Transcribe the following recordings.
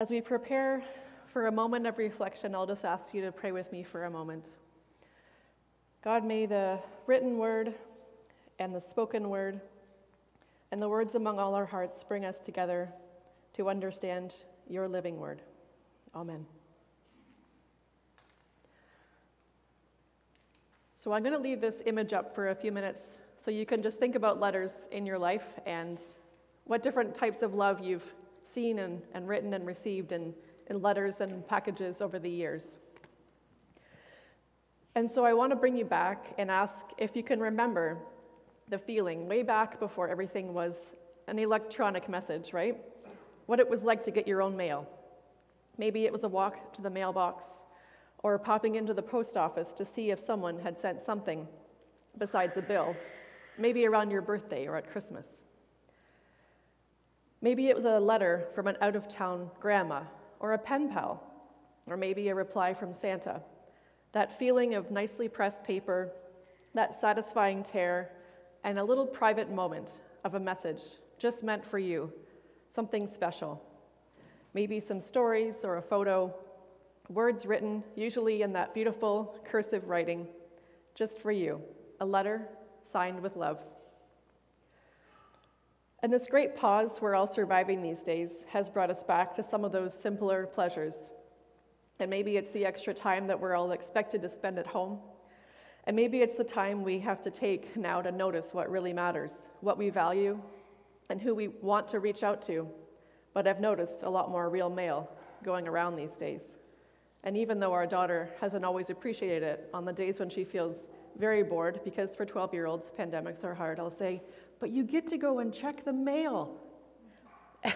As we prepare for a moment of reflection, I'll just ask you to pray with me for a moment. God, may the written word and the spoken word and the words among all our hearts bring us together to understand your living word. Amen. So I'm going to leave this image up for a few minutes so you can just think about letters in your life and what different types of love you've seen and written and received in letters and packages over the years. And so I want to bring you back and ask if you can remember the feeling way back before everything was an electronic message, right? What it was like to get your own mail. Maybe it was a walk to the mailbox or popping into the post office to see if someone had sent something besides a bill, maybe around your birthday or at Christmas. Maybe it was a letter from an out-of-town grandma, or a pen pal, or maybe a reply from Santa. That feeling of nicely pressed paper, that satisfying tear, and a little private moment of a message just meant for you, something special. Maybe some stories or a photo, words written, usually in that beautiful cursive writing, just for you, a letter signed with love. And this great pause we're all surviving these days has brought us back to some of those simpler pleasures. And maybe it's the extra time that we're all expected to spend at home. And maybe it's the time we have to take now to notice what really matters, what we value, and who we want to reach out to. But I've noticed a lot more real mail going around these days. And even though our daughter hasn't always appreciated it on the days when she feels very bored, because for 12-year-olds, pandemics are hard, I'll say, but you get to go and check the mail.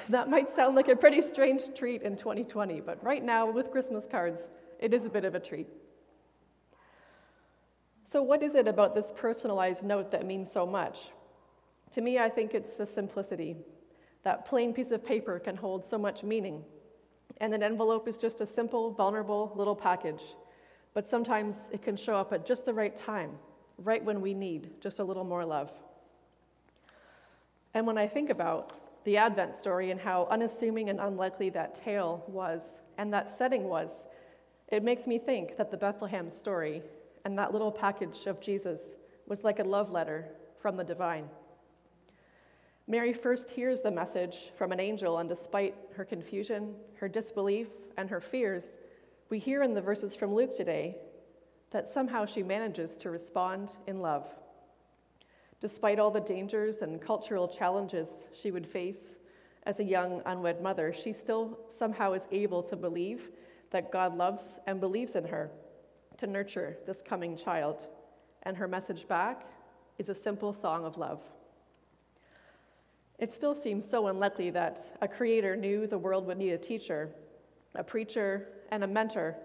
That might sound like a pretty strange treat in 2020, but right now with Christmas cards, it is a bit of a treat. So what is it about this personalized note that means so much? To me, I think it's the simplicity. That plain piece of paper can hold so much meaning. And an envelope is just a simple, vulnerable little package. But sometimes it can show up at just the right time, right when we need just a little more love. And when I think about the Advent story and how unassuming and unlikely that tale was, and that setting was, it makes me think that the Bethlehem story and that little package of Jesus was like a love letter from the divine. Mary first hears the message from an angel, and despite her confusion, her disbelief, and her fears, we hear in the verses from Luke today that somehow she manages to respond in love. Despite all the dangers and cultural challenges she would face as a young unwed mother, she still somehow is able to believe that God loves and believes in her to nurture this coming child. And her message back is a simple song of love. It still seems so unlikely that a creator knew the world would need a teacher, a preacher, and a mentor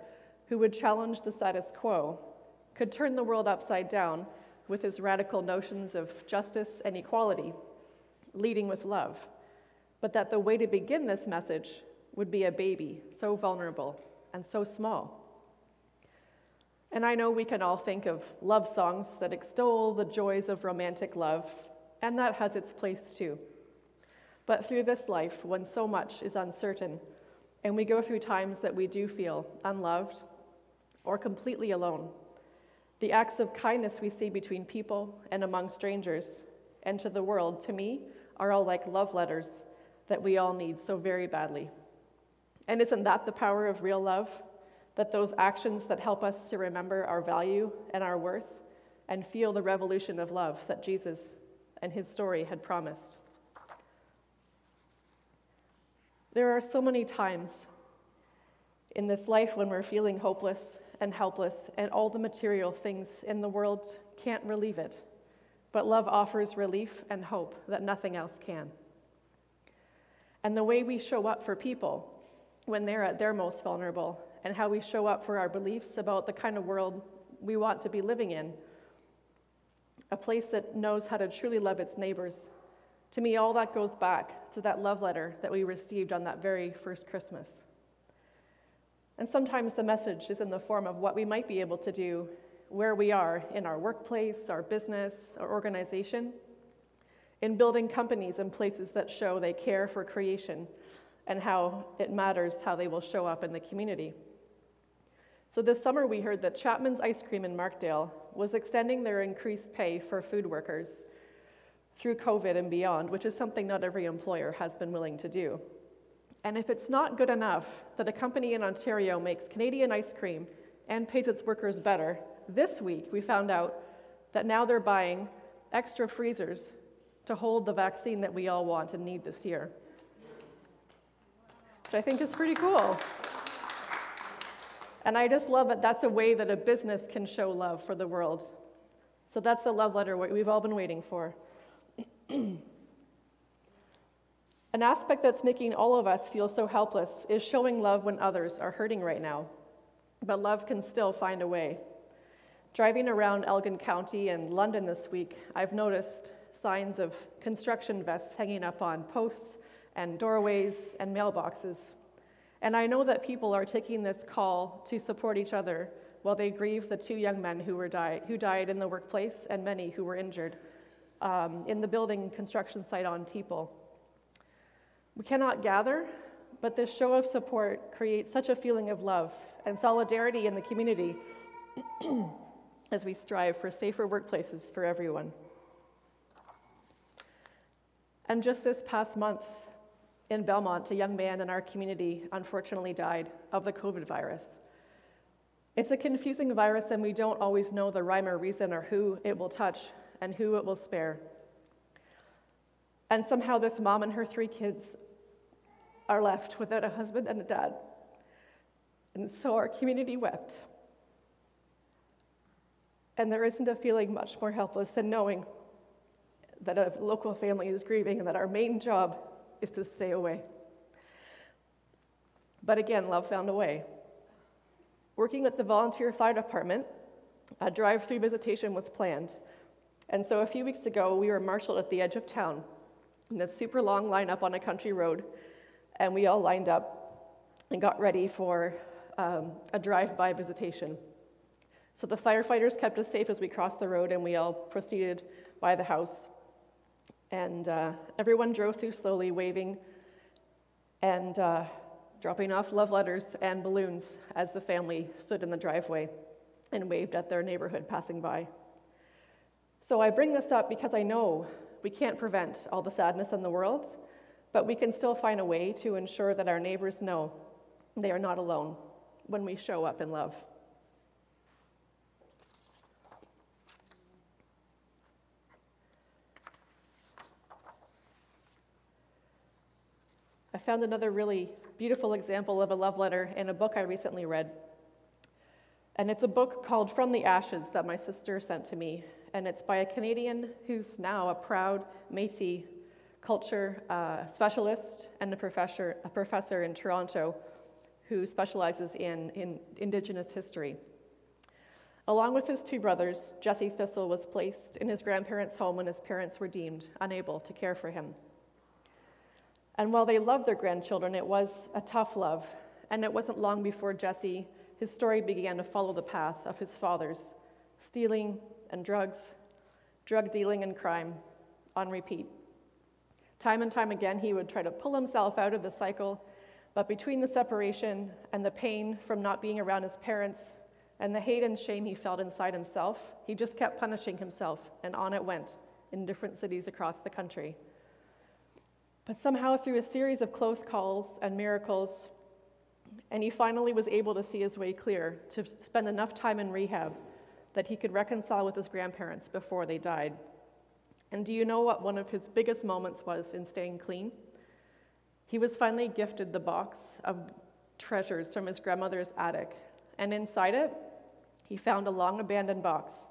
who would challenge the status quo, could turn the world upside down with his radical notions of justice and equality, leading with love, but that the way to begin this message would be a baby so vulnerable and so small. And I know we can all think of love songs that extol the joys of romantic love, and that has its place too. But through this life, when so much is uncertain, and we go through times that we do feel unloved or completely alone, the acts of kindness we see between people and among strangers and to the world, to me, are all like love letters that we all need so very badly. And isn't that the power of real love? That those actions that help us to remember our value and our worth and feel the revolution of love that Jesus and his story had promised. There are so many times in this life when we're feeling hopeless and helpless, and all the material things in the world can't relieve it. But love offers relief and hope that nothing else can. And the way we show up for people when they're at their most vulnerable, and how we show up for our beliefs about the kind of world we want to be living in, a place that knows how to truly love its neighbors. To me, all that goes back to that love letter that we received on that very first Christmas. And sometimes the message is in the form of what we might be able to do where we are in our workplace, our business, our organization, in building companies and places that show they care for creation and how it matters how they will show up in the community. So this summer we heard that Chapman's Ice Cream in Markdale was extending their increased pay for food workers through COVID and beyond, which is something not every employer has been willing to do. And if it's not good enough that a company in Ontario makes Canadian ice cream and pays its workers better, this week we found out that now they're buying extra freezers to hold the vaccine that we all want and need this year, which I think is pretty cool. And I just love it. That's a way that a business can show love for the world. So that's the love letter we've all been waiting for. An aspect that's making all of us feel so helpless is showing love when others are hurting right now. But love can still find a way. Driving around Elgin County and London this week, I've noticed signs of construction vests hanging up on posts and doorways and mailboxes. And I know that people are taking this call to support each other while they grieve the 2 young men who died in the workplace and many who were injured in the building construction site on Teeple. We cannot gather, but this show of support creates such a feeling of love and solidarity in the community as we strive for safer workplaces for everyone. And just this past month in Belmont, a young man in our community unfortunately died of the COVID virus. It's a confusing virus, and we don't always know the rhyme or reason or who it will touch and who it will spare. And somehow this mom and her 3 kids are left without a husband and a dad. And so our community wept. And there isn't a feeling much more helpless than knowing that a local family is grieving and that our main job is to stay away. But again, love found a way. Working with the volunteer fire department, a drive-through visitation was planned. And so a few weeks ago, we were marshaled at the edge of town in this super long lineup on a country road, and we all lined up and got ready for a drive-by visitation. So the firefighters kept us safe as we crossed the road, and we all proceeded by the house. And everyone drove through slowly, waving and dropping off love letters and balloons as the family stood in the driveway and waved at their neighborhood passing by. So I bring this up because I know we can't prevent all the sadness in the world, but we can still find a way to ensure that our neighbors know they are not alone when we show up in love. I found another really beautiful example of a love letter in a book I recently read. And it's a book called From the Ashes that my sister sent to me. And it's by a Canadian who's now a proud Métis culture specialist and a professor in Toronto who specializes in Indigenous history. Along with his 2 brothers, Jesse Thistle was placed in his grandparents' home when his parents were deemed unable to care for him. And while they loved their grandchildren, it was a tough love. And it wasn't long before Jesse, his story began to follow the path of his father's, stealing and drugs, drug dealing and crime on repeat. Time and time again, he would try to pull himself out of the cycle, but between the separation and the pain from not being around his parents and the hate and shame he felt inside himself, he just kept punishing himself, and on it went in different cities across the country. But somehow, through a series of close calls and miracles, and he finally was able to see his way clear to spend enough time in rehab that he could reconcile with his grandparents before they died. And do you know what one of his biggest moments was in staying clean? He was finally gifted the box of treasures from his grandmother's attic, and inside it, he found a long-abandoned box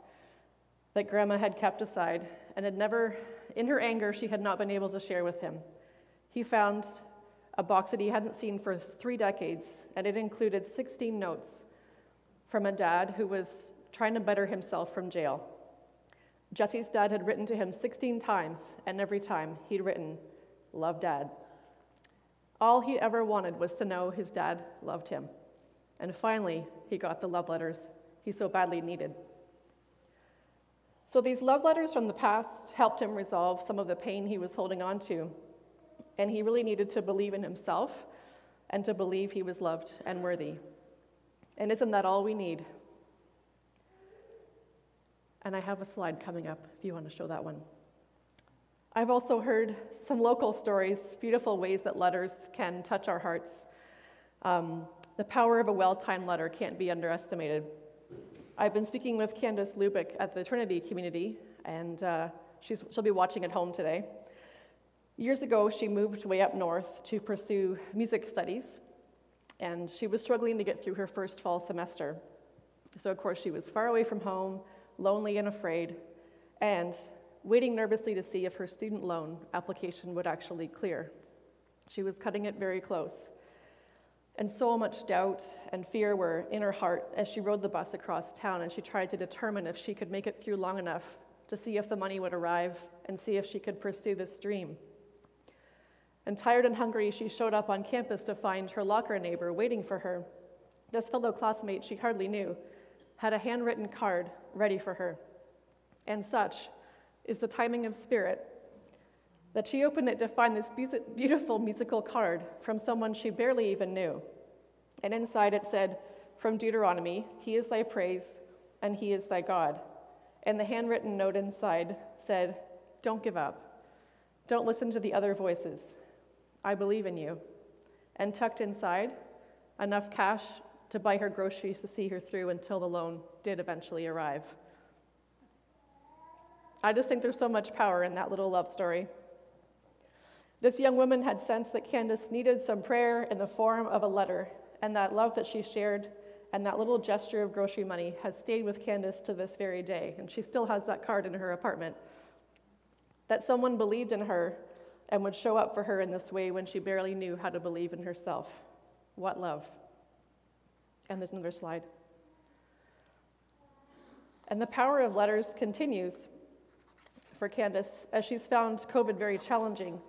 that Grandma had kept aside and had never, in her anger, she had not been able to share with him. He found a box that he hadn't seen for 3 decades, and it included 16 notes from a dad who was trying to better himself from jail. Jesse's dad had written to him 16 times, and every time he'd written, "Love, Dad." All he ever wanted was to know his dad loved him. And finally, he got the love letters he so badly needed. So these love letters from the past helped him resolve some of the pain he was holding on to. and he really needed to believe in himself and to believe he was loved and worthy. And isn't that all we need? And I have a slide coming up if you want to show that one. I've also heard some local stories, beautiful ways that letters can touch our hearts. The power of a well-timed letter can't be underestimated. I've been speaking with Candace Lubick at the Trinity community, and she'll be watching at home today. Years ago, she moved way up north to pursue music studies, and she was struggling to get through her first fall semester. So, of course, she was far away from home, lonely and afraid, and waiting nervously to see if her student loan application would actually clear. She was cutting it very close. And so much doubt and fear were in her heart as she rode the bus across town, and she tried to determine if she could make it through long enough to see if the money would arrive and see if she could pursue this dream. And tired and hungry, she showed up on campus to find her locker neighbor waiting for her. This fellow classmate she hardly knew had a handwritten card ready for her. And such is the timing of spirit that she opened it to find this beautiful musical card from someone she barely even knew. And inside it said, from Deuteronomy, "He is thy praise, and he is thy God." And the handwritten note inside said, "Don't give up. Don't listen to the other voices. I believe in you." And tucked inside, enough cash to buy her groceries to see her through until the loan did eventually arrive. I just think there's so much power in that little love story. This young woman had sensed that Candace needed some prayer in the form of a letter, and that love that she shared and that little gesture of grocery money has stayed with Candace to this very day, and she still has that card in her apartment. That someone believed in her and would show up for her in this way when she barely knew how to believe in herself. What love? And there's another slide. And the power of letters continues for Candace as she's found COVID very challenging.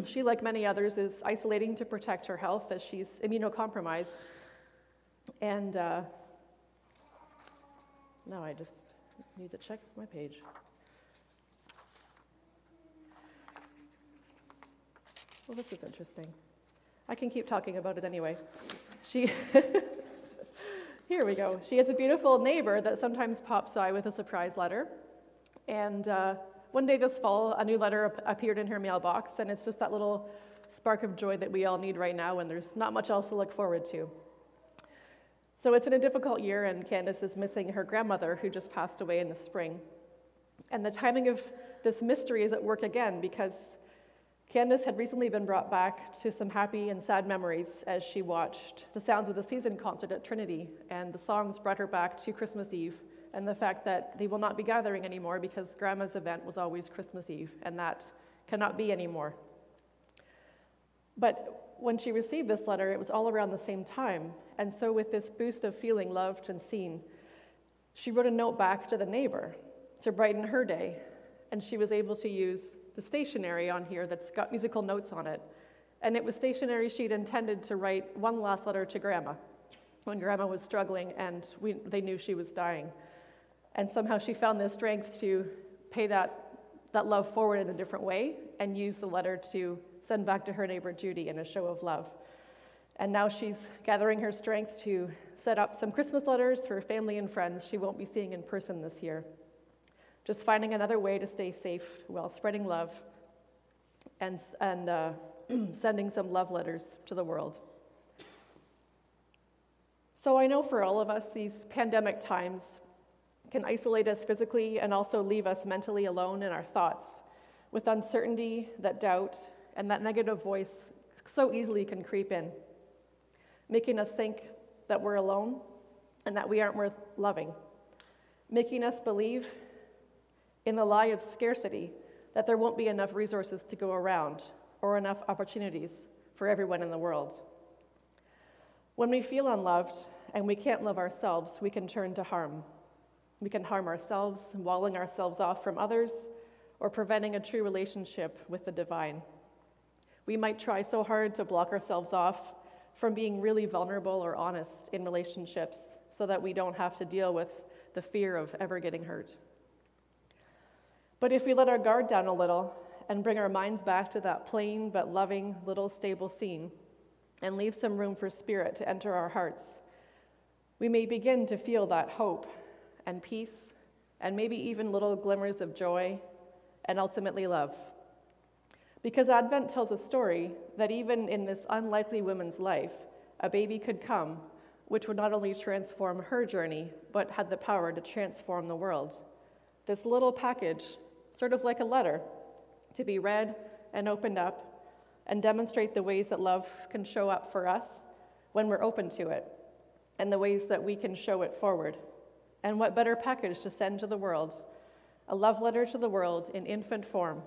She, like many others, is isolating to protect her health as she's immunocompromised. And now I just need to check my page. Well, this is interesting. I can keep talking about it anyway. Here we go. She has a beautiful neighbor that sometimes pops by with a surprise letter. And one day this fall, a new letter appeared in her mailbox, and it's just that little spark of joy that we all need right now when there's not much else to look forward to. So it's been a difficult year, and Candace is missing her grandmother, who just passed away in the spring. And the timing of this mystery is at work again, because Candace had recently been brought back to some happy and sad memories as she watched the Sounds of the Season concert at Trinity, and the songs brought her back to Christmas Eve, and the fact that they will not be gathering anymore because Grandma's event was always Christmas Eve, and that cannot be anymore. But when she received this letter, it was all around the same time, and so with this boost of feeling loved and seen, she wrote a note back to the neighbor to brighten her day, and she was able to use the stationery on here that's got musical notes on it, and it was stationery she'd intended to write one last letter to Grandma when Grandma was struggling and they knew she was dying. And somehow she found the strength to pay that love forward in a different way and use the letter to send back to her neighbor Judy in a show of love. And now she's gathering her strength to set up some Christmas letters for family and friends she won't be seeing in person this year. Just finding another way to stay safe while spreading love and sending some love letters to the world. So I know for all of us, these pandemic times can isolate us physically and also leave us mentally alone in our thoughts with uncertainty, that doubt, and that negative voice so easily can creep in, making us think that we're alone and that we aren't worth loving, making us believe in the lie of scarcity, that there won't be enough resources to go around or enough opportunities for everyone in the world. When we feel unloved and we can't love ourselves, we can turn to harm. We can harm ourselves, walling ourselves off from others, or preventing a true relationship with the divine. We might try so hard to block ourselves off from being really vulnerable or honest in relationships so that we don't have to deal with the fear of ever getting hurt. But if we let our guard down a little and bring our minds back to that plain but loving little stable scene and leave some room for Spirit to enter our hearts, we may begin to feel that hope and peace and maybe even little glimmers of joy and ultimately love. Because Advent tells a story that even in this unlikely woman's life, a baby could come which would not only transform her journey, but had the power to transform the world. This little package, sort of like a letter, to be read and opened up and demonstrate the ways that love can show up for us when we're open to it, and the ways that we can show it forward. And what better package to send to the world? A love letter to the world in infant form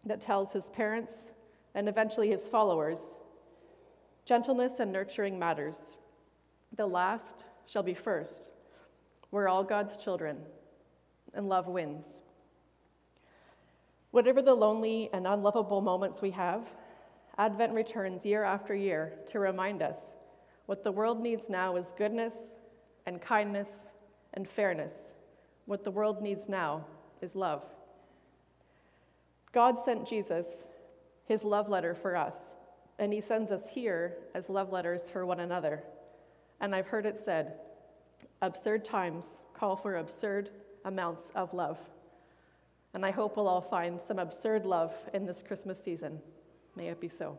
that tells his parents and eventually his followers, gentleness and nurturing matters. The last shall be first. We're all God's children, and love wins. Whatever the lonely and unlovable moments we have, Advent returns year after year to remind us what the world needs now is goodness and kindness and fairness. What the world needs now is love. God sent Jesus, his love letter for us, and he sends us here as love letters for one another. And I've heard it said, absurd times call for absurd amounts of love. And I hope we'll all find some absurd love in this Christmas season. May it be so.